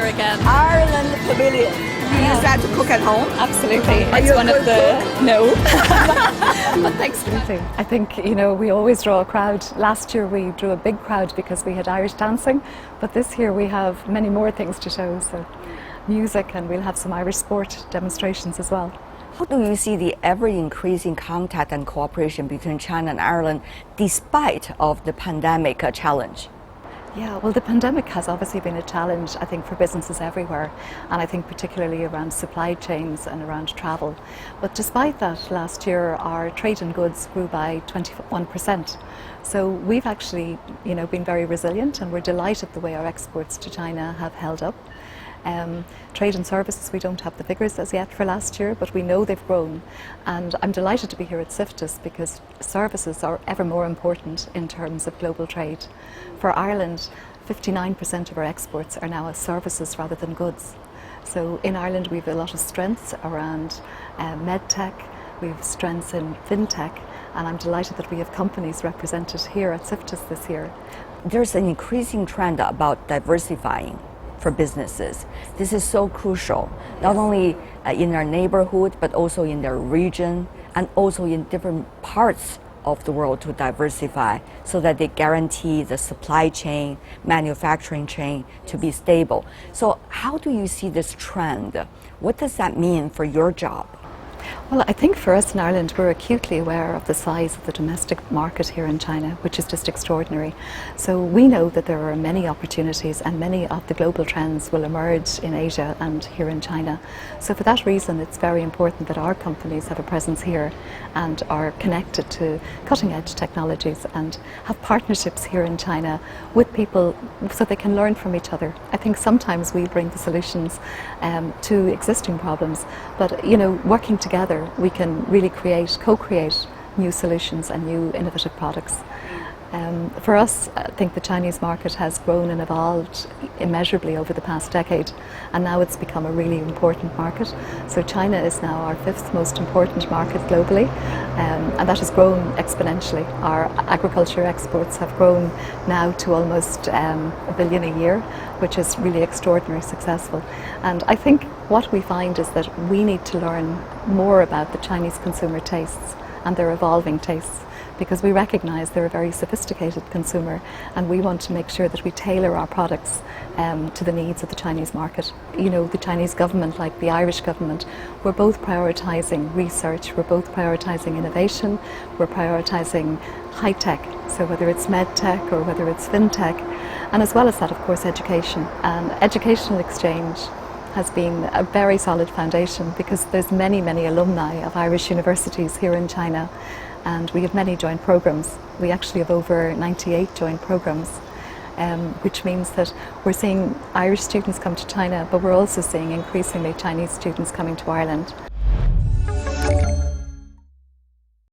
here again. Ireland Pavilion. You use that to cook at home? Absolutely. Are It's you a one of good the cook? no. But thanks. I think, we always draw a crowd. Last year we drew a big crowd because we had Irish dancing, but this year we have many more things to show, so music, and we'll have some Irish sport demonstrations as well. How do you see the ever-increasing contact and cooperation between China and Ireland despite of the pandemic challenge? Yeah, well, the pandemic has obviously been a challenge, I think, for businesses everywhere, and I think particularly around supply chains and around travel. But despite that, last year our trade in goods grew by 21%. So we've actually, been very resilient, and we're delighted the way our exports to China have held up. Trade and services, we don't have the figures as yet for last year, but we know they've grown, and I'm delighted to be here at CIFTIS because services are ever more important in terms of global trade. For Ireland, 59% of our exports are now as services rather than goods. So in Ireland we have a lot of strengths around medtech, we have strengths in fintech, and I'm delighted that we have companies represented here at CIFTIS this year. There's an increasing trend about diversifying for businesses. This is so crucial, not only in our neighborhood, but also in their region and also in different parts of the world to diversify so that they guarantee the supply chain, manufacturing chain to be stable. So how do you see this trend? What does that mean for your job? Well, I think for us in Ireland, we're acutely aware of the size of the domestic market here in China, which is just extraordinary. So we know that there are many opportunities and many of the global trends will emerge in Asia and here in China. So for that reason, it's very important that our companies have a presence here and are connected to cutting-edge technologies and have partnerships here in China with people so they can learn from each other. I think sometimes we bring the solutions to existing problems, but working together we can really co-create new solutions and new innovative products. For us, I think the Chinese market has grown and evolved immeasurably over the past decade, and now it's become a really important market. So China is now our 5th most important market globally, and that has grown exponentially. Our agriculture exports have grown now to almost $1 billion a year, which is really extraordinarily successful. And I think what we find is that we need to learn more about the Chinese consumer tastes and their evolving tastes, because we recognise they're a very sophisticated consumer, and we want to make sure that we tailor our products to the needs of the Chinese market. The Chinese government, like the Irish government, we're both prioritising research, we're both prioritising innovation, we're prioritising high tech, so whether it's medtech or whether it's fintech, and as well as that, of course, education. And educational exchange has been a very solid foundation because there's many alumni of Irish universities here in China, and we have many joint programs. We actually have over 98 joint programs, which means that we're seeing Irish students come to China, but we're also seeing increasingly Chinese students coming to Ireland.